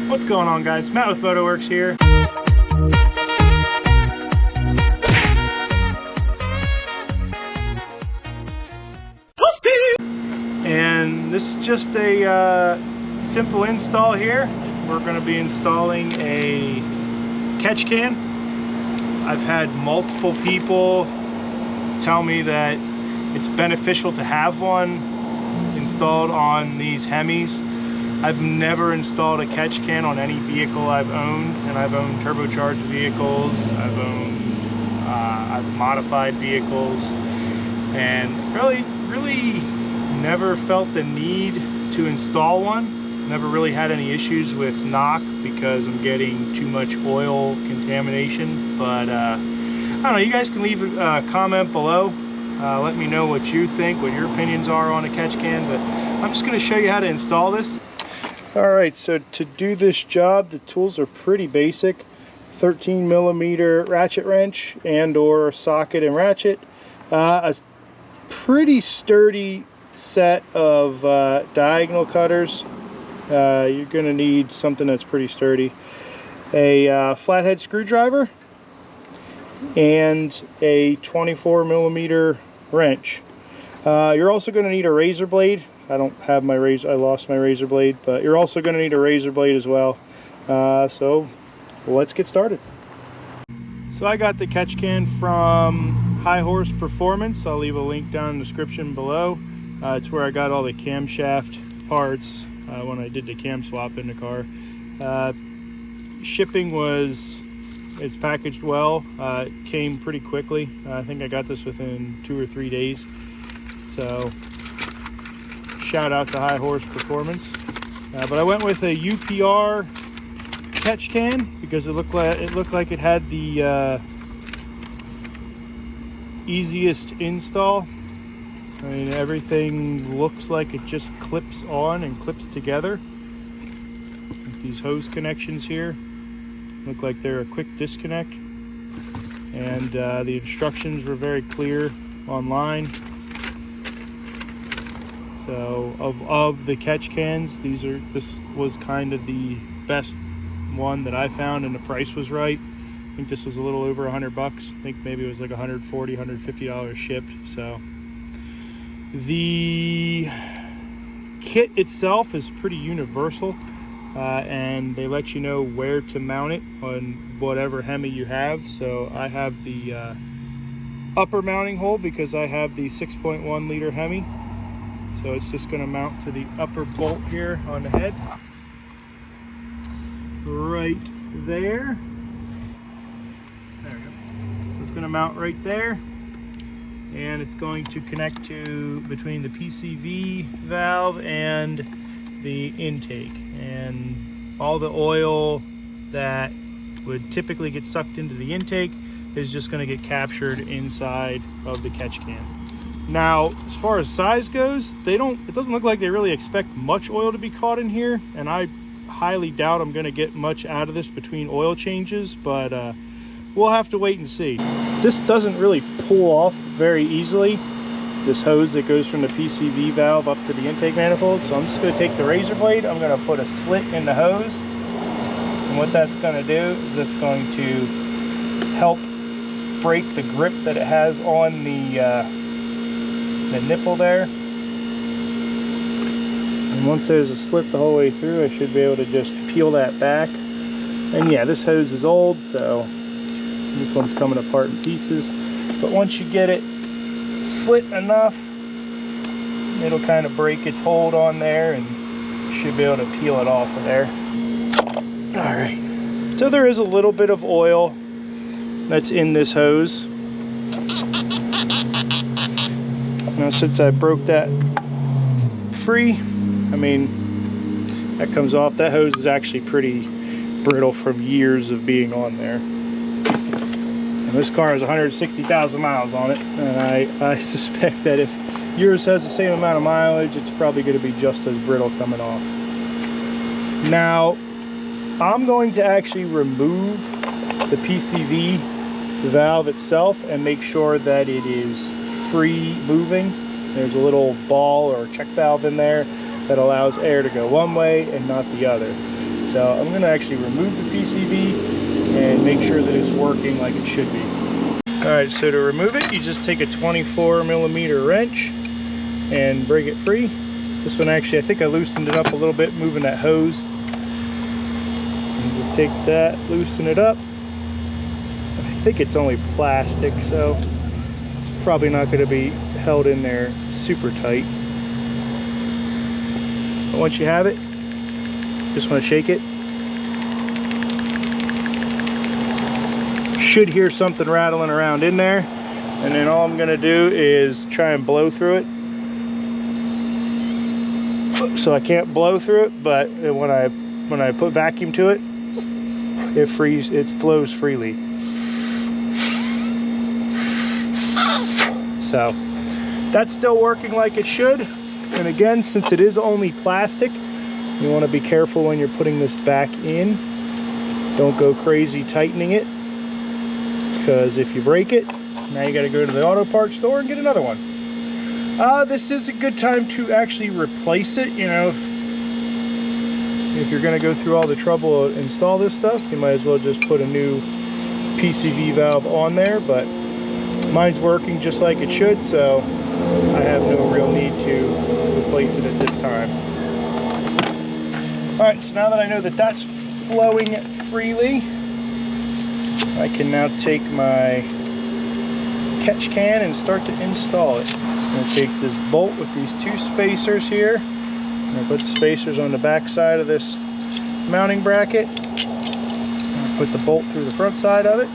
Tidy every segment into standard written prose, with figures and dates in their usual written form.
What's going on, guys? Matt with MotoWorks here. And this is just a simple install here. We're going to be installing a catch can. I've had multiple people tell me that it's beneficial to have one installed on these Hemis. I've never installed a catch can on any vehicle I've owned, and I've owned turbocharged vehicles, I've modified vehicles, and really never felt the need to install one. Never really had any issues with knock because I'm getting too much oil contamination. But I don't know, you guys can leave a comment below. Let me know what you think, what your opinions are on a catch can, but I'm just going to show you how to install this. Alright, so to do this job, the tools are pretty basic. 13mm ratchet wrench and or socket and ratchet. A pretty sturdy set of diagonal cutters. You're going to need something that's pretty sturdy. A flathead screwdriver and a 24mm wrench. You're also going to need a razor blade. I don't have my razor, I lost my razor blade, but you're also going to need a razor blade as well. So let's get started. So I got the catch can from High Horse Performance. I'll leave a link down in the description below. It's where I got all the camshaft parts when I did the cam swap in the car. Shipping was, it's packaged well. It came pretty quickly. I think I got this within 2 or 3 days. So shout out to High Horse Performance. But I went with a UPR catch can because it looked like it had the easiest install. I mean, everything looks like it just clips on and clips together. These hose connections here look like they're a quick disconnect, and the instructions were very clear online. So of the catch cans, this was kind of the best one that I found, and the price was right. I think this was a little over $100 bucks. I think maybe it was like $140, $150 shipped. So the kit itself is pretty universal, and they let you know where to mount it on whatever Hemi you have. So I have the upper mounting hole because I have the 6.1 liter Hemi. So it's just going to mount to the upper bolt here on the head. Right there. There we go. So it's going to mount right there. And it's going to connect to between the Pcv valve and the intake. And all the oil that would typically get sucked into the intake is just going to get captured inside of the catch can. Now, as far as size goes, it doesn't look like they really expect much oil to be caught in here, and I highly doubt I'm going to get much out of this between oil changes, but we'll have to wait and see. This doesn't really pull off very easily, this hose that goes from the Pcv valve up to the intake manifold. So I'm just going to take the razor blade, I'm going to put a slit in the hose, and what that's going to do is it's going to help break the grip that it has on the nipple there. And once there's a slit the whole way through, I should be able to just peel that back. And yeah, this hose is old, so this one's coming apart in pieces. But once you get it slit enough, it'll kind of break its hold on there, and you should be able to peel it off of there. All right, so there is a little bit of oil that's in this hose. Now, since I broke that free, I mean, that comes off. That hose is actually pretty brittle from years of being on there. And this car has 160,000 miles on it, and I suspect that if yours has the same amount of mileage, it's probably going to be just as brittle coming off. Now, I'm going to actually remove the Pcv valve itself and make sure that it is free moving. There's a little ball or check valve in there that allows air to go one way and not the other. So I'm going to actually remove the PCV and make sure that it's working like it should be. Alright, so to remove it, you just take a 24mm wrench and break it free. This one actually, I think I loosened it up a little bit moving that hose. And just take that, loosen it up. I think it's only plastic, so it's probably not going to be held in there super tight. But once you have it, just want to shake it. Should hear something rattling around in there, and then all I'm going to do is try and blow through it. So I can't blow through it, but when I put vacuum to it, it flows freely. So that's still working like it should. And again, since it is only plastic, you want to be careful when you're putting this back in. Don't go crazy tightening it, because if you break it, now you got to go to the auto parts store and get another one. This is a good time to actually replace it. You know, if you're going to go through all the trouble to install this stuff, you might as well just put a new Pcv valve on there. But mine's working just like it should, so I have no real need to replace it at this time. Alright, so now that I know that that's flowing freely, I can now take my catch can and start to install it. I'm going to take this bolt with these two spacers here. I'm going to put the spacers on the back side of this mounting bracket. I'm going to put the bolt through the front side of it.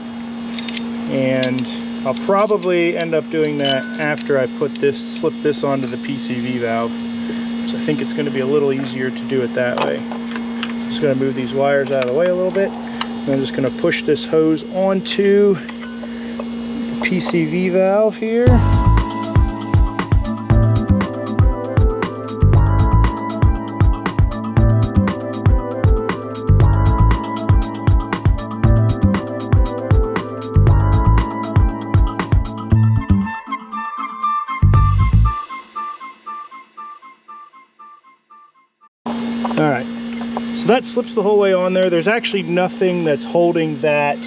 And I'll probably end up doing that after I slip this onto the Pcv valve. So I think it's going to be a little easier to do it that way. So just going to move these wires out of the way a little bit. And I'm just going to push this hose onto the Pcv valve here. Alright, so that slips the whole way on there. There's actually nothing that's holding that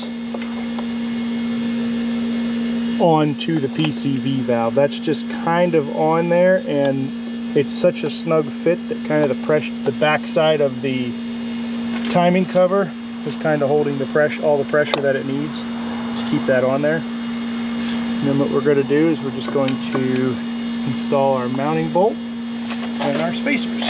onto the Pcv valve. That's just kind of on there, and it's such a snug fit that kind of the back side of the timing cover is kind of holding the all the pressure that it needs to keep that on there. And then what we're going to do is we're just going to install our mounting bolt and our spacers.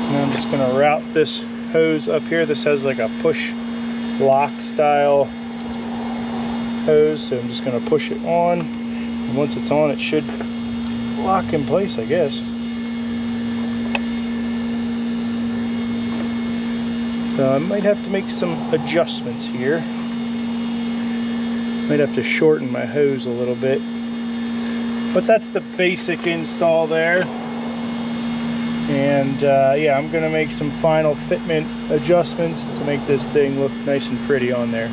I'm just going to route this hose up here. This has like a push lock style hose, so I'm just going to push it on, and once it's on it should lock in place, I guess. So I might have to make some adjustments here. Might have to shorten my hose a little bit, but that's the basic install there. And yeah, I'm gonna make some final fitment adjustments to make this thing look nice and pretty on there.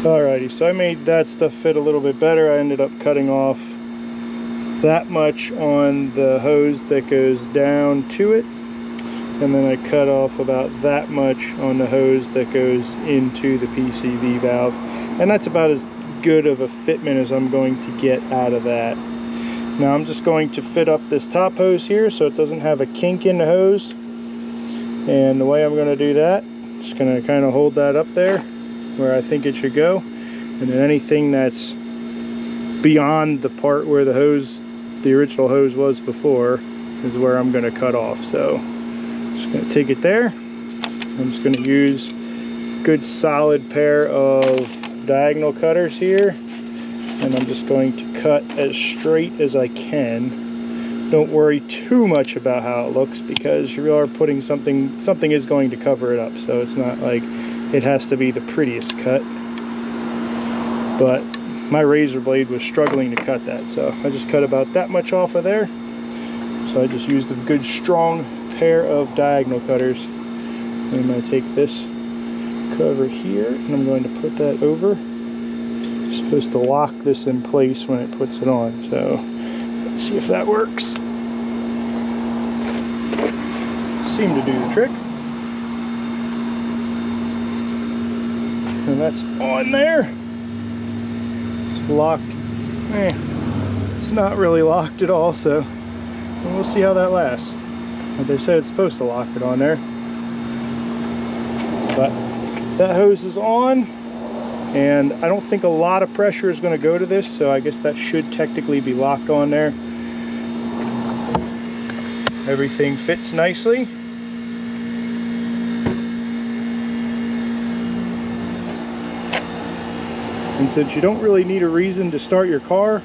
Alrighty, so I made that stuff fit a little bit better. I ended up cutting off that much on the hose that goes down to it, and then I cut off about that much on the hose that goes into the Pcv valve, and that's about as good of a fitment as I'm going to get out of that. Now I'm just going to fit up this top hose here so it doesn't have a kink in the hose. And the way I'm going to do that, just going to kind of hold that up there where I think it should go. And then anything that's beyond the part where the original hose was before, is where I'm going to cut off. So I'm just going to take it there. I'm just going to use a good solid pair of diagonal cutters here. And I'm just going to cut as straight as I can. Don't worry too much about how it looks, because you are putting something is going to cover it up, so it's not like it has to be the prettiest cut. But my razor blade was struggling to cut that, so I just cut about that much off of there. So I just used a good strong pair of diagonal cutters. I'm going to take this cover here and I'm going to put that over. It's supposed to lock this in place when it puts it on, so let's see if that works. Seemed to do the trick. And that's on there. It's locked. It's not really locked at all, so we'll see how that lasts. But they said it's supposed to lock it on there. But that hose is on, and I don't think a lot of pressure is going to go to this, so I guess that should technically be locked on there. Everything fits nicely. And since you don't really need a reason to start your car,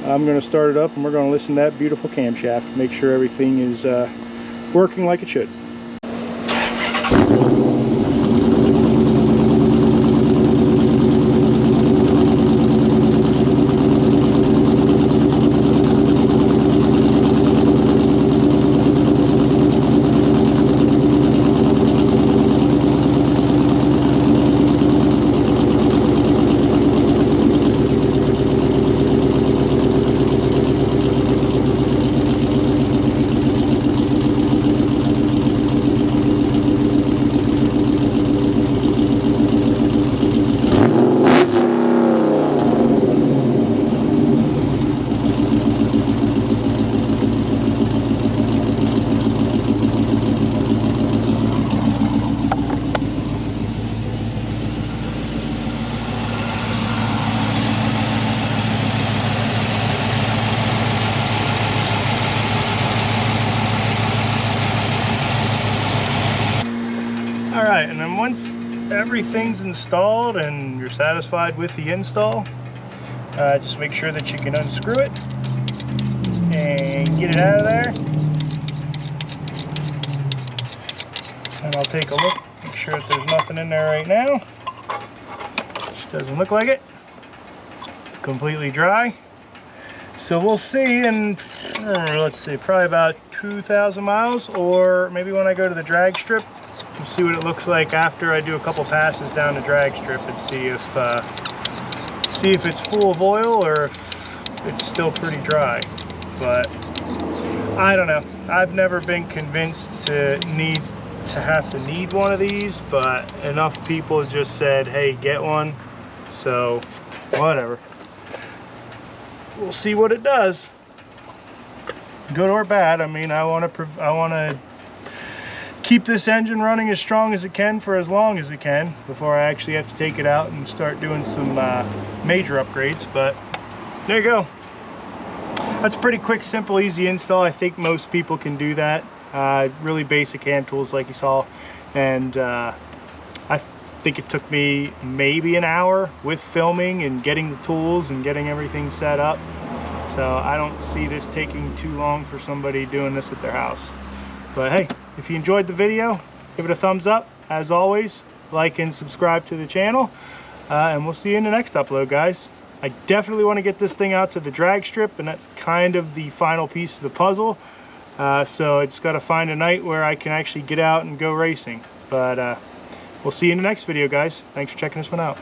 I'm going to start it up and we're going to listen to that beautiful camshaft, make sure everything is working like it should. Alright, and then once everything's installed and you're satisfied with the install, just make sure that you can unscrew it and get it out of there. And I'll take a look, make sure that there's nothing in there right now. Just doesn't look like it. It's completely dry. So we'll see in, let's see, probably about 2,000 miles, or maybe when I go to the drag strip. We'll see what it looks like after I do a couple passes down the drag strip and see if it's full of oil or if it's still pretty dry. But I don't know. I've never been convinced to have to need one of these, but enough people just said, hey, get one. So whatever. We'll see what it does. Good or bad. I mean, I want to keep this engine running as strong as it can for as long as it can before I actually have to take it out and start doing some major upgrades. But there you go. That's a pretty quick, simple, easy install. I think most people can do that. Really basic hand tools like you saw, and I think it took me maybe an hour with filming and getting the tools and getting everything set up. So I don't see this taking too long for somebody doing this at their house. But hey, if you enjoyed the video, give it a thumbs up. As always, like and subscribe to the channel, and we'll see you in the next upload, guys. I definitely want to get this thing out to the drag strip, and that's kind of the final piece of the puzzle. So I just got to find a night where I can actually get out and go racing. But we'll see you in the next video, guys. Thanks for checking this one out.